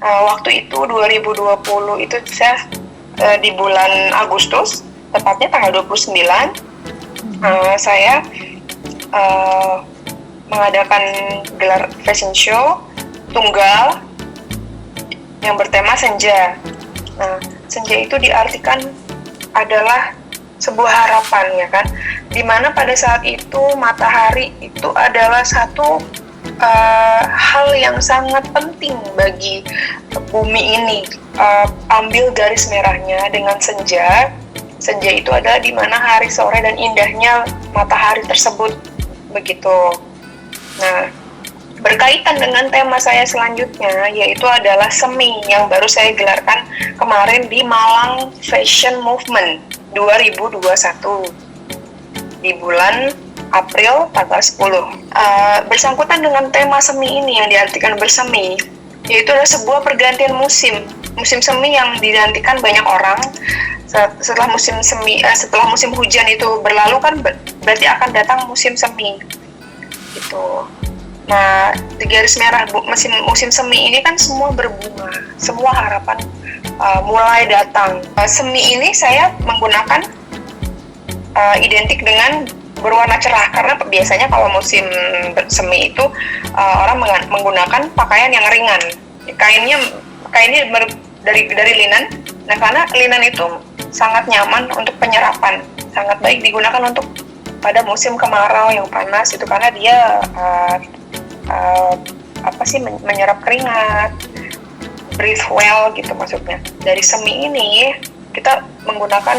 Waktu itu 2020 itu saya di bulan Agustus, tepatnya tanggal 29, saya mengadakan gelar fashion show tunggal yang bertema senja. Nah, senja itu diartikan adalah sebuah harapan, ya kan, dimana pada saat itu matahari itu adalah satu hal yang sangat penting bagi bumi ini. Ambil garis merahnya dengan senja. Senja itu adalah dimana hari sore dan indahnya matahari tersebut, begitu. Nah, berkaitan dengan tema saya selanjutnya, yaitu adalah semi yang baru saya gelarkan kemarin di Malang Fashion Movement 2021 di bulan April tanggal 10. Bersangkutan dengan tema semi ini yang diartikan bersemi, yaitu adalah sebuah pergantian musim semi yang dinantikan banyak orang. Setelah musim hujan itu berlalu kan berarti akan datang musim semi gitu. Nah, di garis merah musim semi ini kan semua berbunga, semua harapan mulai datang. Semi ini saya menggunakan identik dengan berwarna cerah, karena biasanya kalau musim semi itu orang menggunakan pakaian yang ringan. Kainnya dari linen. Nah, karena linen itu sangat nyaman untuk penyerapan, sangat baik digunakan untuk pada musim kemarau yang panas itu, karena dia menyerap keringat, breathe well gitu maksudnya. Dari semi ini kita menggunakan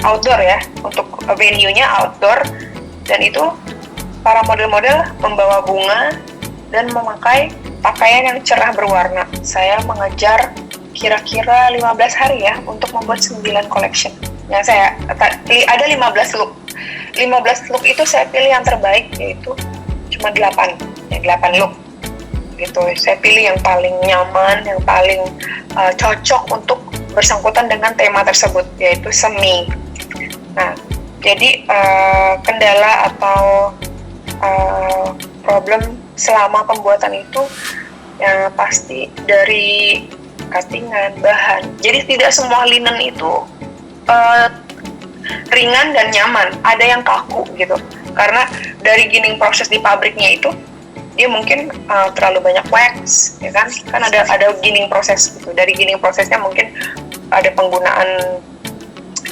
outdoor ya, untuk venue-nya outdoor, dan itu para model-model membawa bunga dan memakai pakaian yang cerah berwarna. Saya mengejar kira-kira 15 hari ya untuk membuat 9 collection. Yang saya ada 15 look. 15 look itu saya pilih yang terbaik, yaitu cuma 8 look gitu. Saya pilih yang paling nyaman, yang paling cocok untuk bersangkutan dengan tema tersebut, yaitu semi. Nah, jadi kendala atau problem selama pembuatan itu yang pasti dari castingan bahan. Jadi tidak semua linen itu ringan dan nyaman, ada yang kaku gitu. Karena dari ginning proses di pabriknya itu dia mungkin terlalu banyak wax, ya kan? Kan ada ginning proses gitu. Dari ginning prosesnya mungkin ada penggunaan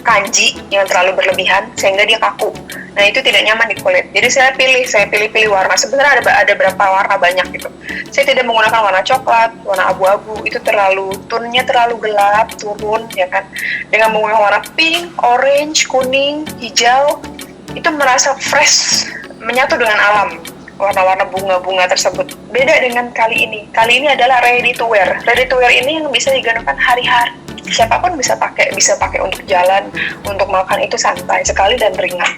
kanji yang terlalu berlebihan sehingga dia kaku. Nah, itu tidak nyaman di kulit. Jadi saya pilih warna. Sebenarnya ada berapa warna banyak gitu. Saya tidak menggunakan warna coklat, warna abu-abu, itu tone-nya terlalu gelap, turun, ya kan. Dengan menggunakan warna pink, orange, kuning, hijau, itu merasa fresh, menyatu dengan alam. Warna-warna bunga-bunga tersebut. Beda dengan kali ini. Kali ini adalah ready to wear. Ready to wear ini yang bisa digunakan hari-hari. Siapapun bisa pakai untuk jalan, untuk makan, itu santai sekali dan ringan.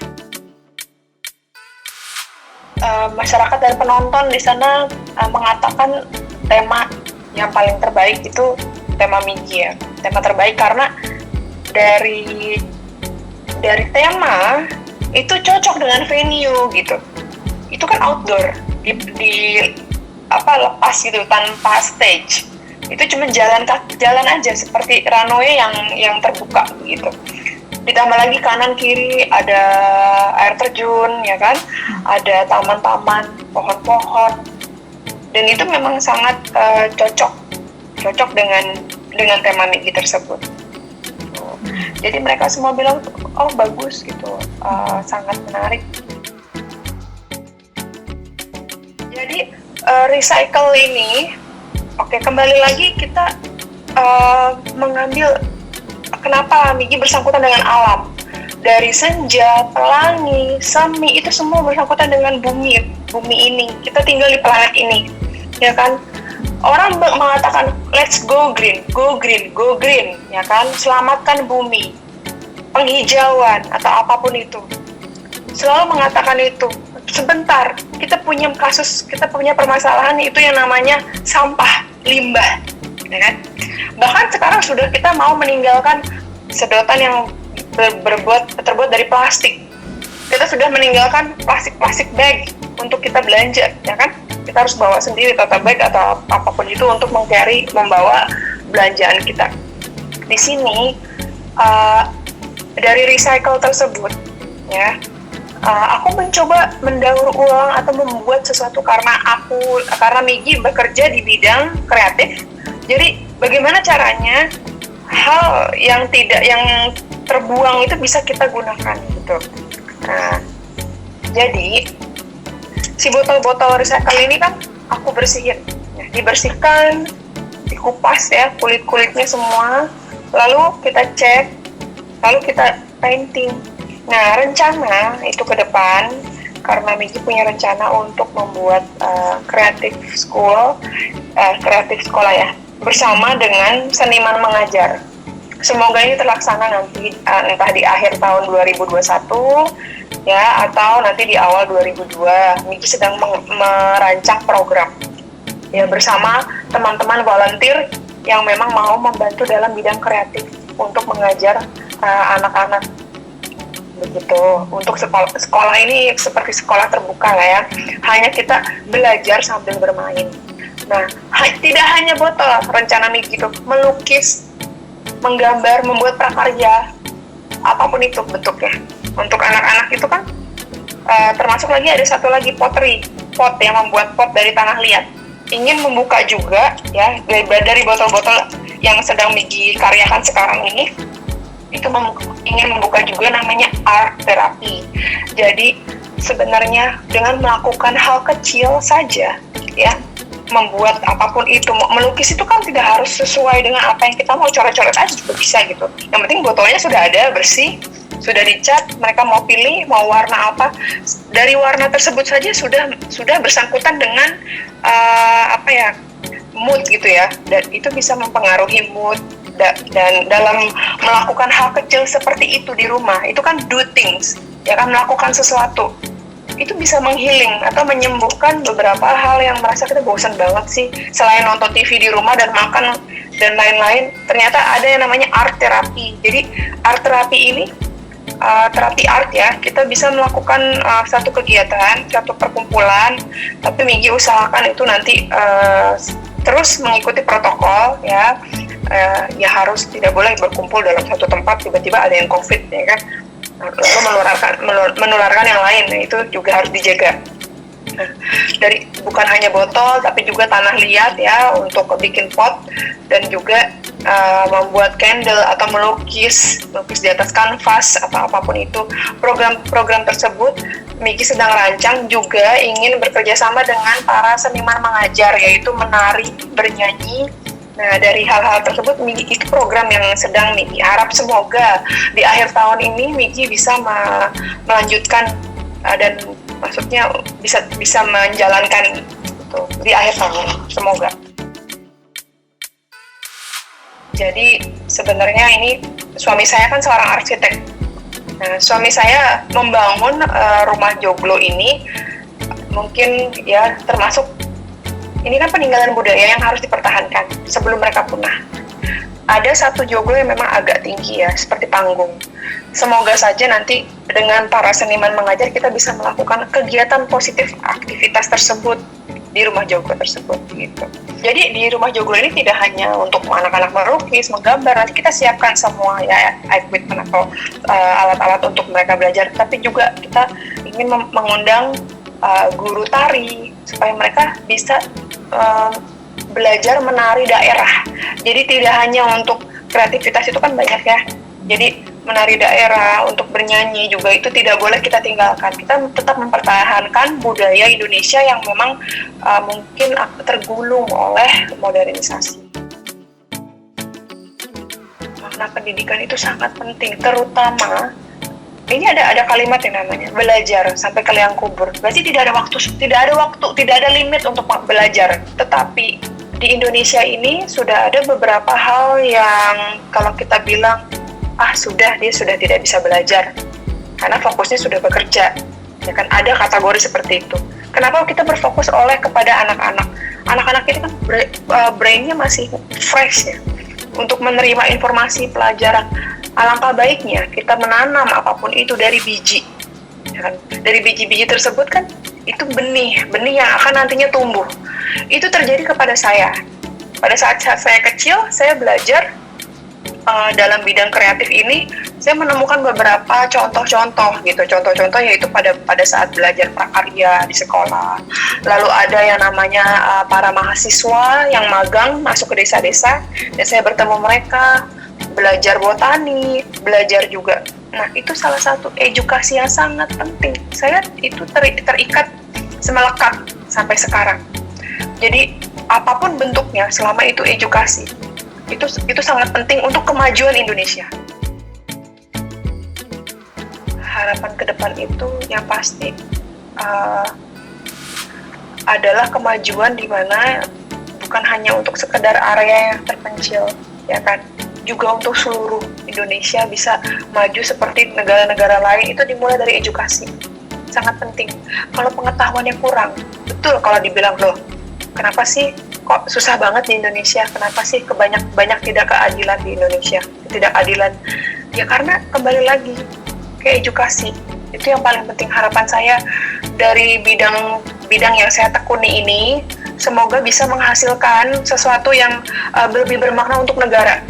Masyarakat dan penonton di sana mengatakan tema yang paling terbaik itu tema Migi ya. Tema terbaik karena dari tema itu cocok dengan venue gitu. Itu kan outdoor, lepas gitu, tanpa stage. Itu cuma jalan aja seperti runway yang terbuka gitu. Ditambah lagi kanan kiri ada air terjun, ya kan, ada taman-taman, pohon-pohon, dan itu memang sangat cocok dengan tema Migi tersebut. Jadi mereka semua bilang, oh bagus gitu, sangat menarik. Jadi recycle ini, oke, kembali lagi kita mengambil kenapa Migi bersangkutan dengan alam. Dari senja, pelangi, semi, itu semua bersangkutan dengan bumi ini. Kita tinggal di planet ini, ya kan? Orang mengatakan let's go green, ya kan? Selamatkan bumi, penghijauan atau apapun itu. Selalu mengatakan itu. Sebentar, kita punya permasalahan itu yang namanya sampah, limbah, ya kan? Bahkan sekarang sudah kita mau meninggalkan sedotan yang terbuat dari plastik. Kita sudah meninggalkan plastik bag untuk kita belanja, ya kan? kita harus bawa sendiri tote bag atau apapun itu untuk membawa belanjaan kita. Di sini dari recycle tersebut ya, aku mencoba mendaur ulang atau membuat sesuatu karena Migi bekerja di bidang kreatif. Jadi bagaimana caranya hal yang terbuang itu bisa kita gunakan gitu. Nah, jadi si botol-botol recycle ini kan aku bersihin, ya, dibersihkan, dikupas ya kulit-kulitnya semua, lalu kita cek, lalu kita painting. Nah, rencana itu ke depan, karena Migi punya rencana untuk membuat kreatif sekolah ya, bersama dengan seniman mengajar. Semoga ini terlaksana nanti entah di akhir tahun 2021 ya, atau nanti di awal 2002. Migi sedang merancang program ya bersama teman-teman volunteer yang memang mau membantu dalam bidang kreatif untuk mengajar anak-anak begitu. Untuk sekolah ini seperti sekolah terbuka lah ya, hanya kita belajar sambil bermain. Nah, tidak hanya botol, rencana Migi itu melukis, menggambar, membuat prakarya, apapun itu bentuknya. Untuk anak-anak itu kan termasuk lagi ada satu lagi pottery, pot yang membuat pot dari tanah liat. Ingin membuka juga ya dari botol-botol yang sedang Migi karyakan sekarang ini, itu ingin membuka juga namanya art therapy. Jadi sebenarnya dengan melakukan hal kecil saja ya, membuat apapun itu, melukis itu kan tidak harus sesuai dengan apa yang kita mau, coret-coret aja juga bisa gitu. Yang penting botolnya sudah ada, bersih, sudah dicat, mereka mau pilih mau warna apa, dari warna tersebut saja sudah bersangkutan dengan mood gitu ya, dan itu bisa mempengaruhi mood. Dan dalam melakukan hal kecil seperti itu di rumah, itu kan do things ya kan, melakukan sesuatu itu bisa menghealing atau menyembuhkan beberapa hal yang merasa kita bosan banget sih. Selain nonton TV di rumah dan makan dan lain-lain, ternyata ada yang namanya art therapy. Jadi art therapy ini terapi art ya, kita bisa melakukan satu kegiatan, satu perkumpulan, tapi Migi usahakan itu nanti terus mengikuti protokol ya. Ya harus tidak boleh berkumpul dalam satu tempat, tiba-tiba ada yang COVID ya kan, lalu menularkan yang lain. Nah, itu juga harus dijaga. Nah, dari bukan hanya botol tapi juga tanah liat ya untuk bikin pot, dan juga membuat candle atau melukis di atas kanvas atau apapun itu. Program tersebut Migi sedang rancang, juga ingin bekerja sama dengan para seniman mengajar, yaitu menari, bernyanyi. Nah, dari hal-hal tersebut, itu program yang sedang Migi harap semoga di akhir tahun ini Migi bisa melanjutkan dan maksudnya bisa menjalankan itu di akhir tahun, semoga. Jadi sebenarnya ini suami saya kan seorang arsitek. Nah, suami saya membangun rumah joglo ini mungkin ya termasuk, ini kan peninggalan budaya yang harus dipertahankan sebelum mereka punah. Ada satu joglo yang memang agak tinggi ya, seperti panggung. Semoga saja nanti dengan para seniman mengajar kita bisa melakukan kegiatan positif aktivitas tersebut di rumah joglo tersebut gitu. Jadi di rumah joglo ini tidak hanya untuk anak-anak melukis, menggambar, nanti kita siapkan semua ya equipment atau alat-alat untuk mereka belajar, tapi juga kita ingin mengundang guru tari supaya mereka bisa belajar menari daerah. Jadi tidak hanya untuk kreativitas, itu kan banyak ya. Jadi menari daerah, untuk bernyanyi juga itu tidak boleh kita tinggalkan. Kita tetap mempertahankan budaya Indonesia yang memang mungkin tergulung oleh modernisasi. Makna pendidikan itu sangat penting, terutama ini ada kalimat yang namanya belajar sampai ke liang kubur. Berarti tidak ada limit untuk belajar. Tetapi di Indonesia ini sudah ada beberapa hal yang kalau kita bilang dia sudah tidak bisa belajar karena fokusnya sudah bekerja. Ya kan, ada kategori seperti itu. Kenapa kita berfokus kepada anak-anak? Anak-anak ini kan brainnya masih fresh ya untuk menerima informasi pelajaran. Alangkah baiknya kita menanam apapun itu dari biji, ya kan? Dari biji-biji tersebut kan itu benih yang akan nantinya tumbuh. Itu terjadi kepada saya. Pada saat saya kecil, saya belajar dalam bidang kreatif ini, saya menemukan beberapa contoh-contoh gitu. Contoh-contoh yaitu pada saat belajar prakarya di sekolah. Lalu ada yang namanya para mahasiswa yang magang masuk ke desa-desa, dan saya bertemu mereka, belajar botani, belajar juga. Nah, itu salah satu edukasi yang sangat penting. Saya itu terikat, semelekat sampai sekarang. Jadi, apapun bentuknya, selama itu edukasi, itu sangat penting untuk kemajuan Indonesia. Harapan ke depan itu yang pasti adalah kemajuan di mana bukan hanya untuk sekedar area yang terpencil, ya kan, juga untuk seluruh Indonesia bisa maju seperti negara-negara lain. Itu dimulai dari edukasi, sangat penting. Kalau pengetahuannya kurang, betul kalau dibilang, loh, kenapa sih kok susah banget di Indonesia, kenapa sih banyak tidak keadilan di Indonesia, ketidakadilan, ya karena kembali lagi ke edukasi. Itu yang paling penting. Harapan saya dari bidang yang saya tekuni ini, semoga bisa menghasilkan sesuatu yang lebih bermakna untuk negara,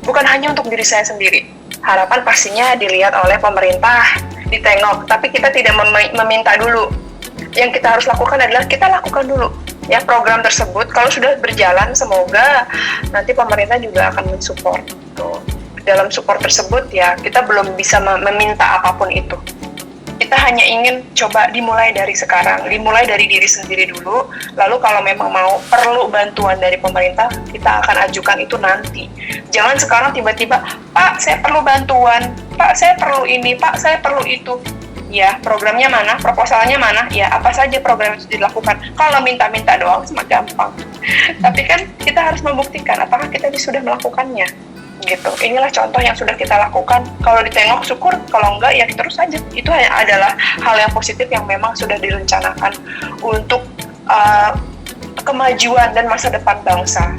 bukan hanya untuk diri saya sendiri. Harapan pastinya dilihat oleh pemerintah, ditengok, tapi kita tidak meminta dulu. Yang kita harus lakukan adalah kita lakukan dulu ya program tersebut. Kalau sudah berjalan, semoga nanti pemerintah juga akan mensupport. Dalam support tersebut ya kita belum bisa meminta apapun itu. Kita hanya ingin coba dimulai dari sekarang, dimulai dari diri sendiri dulu. Lalu kalau memang perlu bantuan dari pemerintah, kita akan ajukan itu nanti. Jangan sekarang tiba-tiba, Pak, saya perlu bantuan, Pak, saya perlu ini, Pak, saya perlu itu. Ya, programnya mana, proposalnya mana, ya apa saja program yang sudah dilakukan. Kalau minta-minta doang semakin gampang. Tapi kan kita harus membuktikan apakah kita sudah melakukannya. Gitu. Inilah contoh yang sudah kita lakukan. Kalau ditengok syukur, kalau enggak ya terus saja. Itu adalah hal yang positif yang memang sudah direncanakan untuk kemajuan dan masa depan bangsa.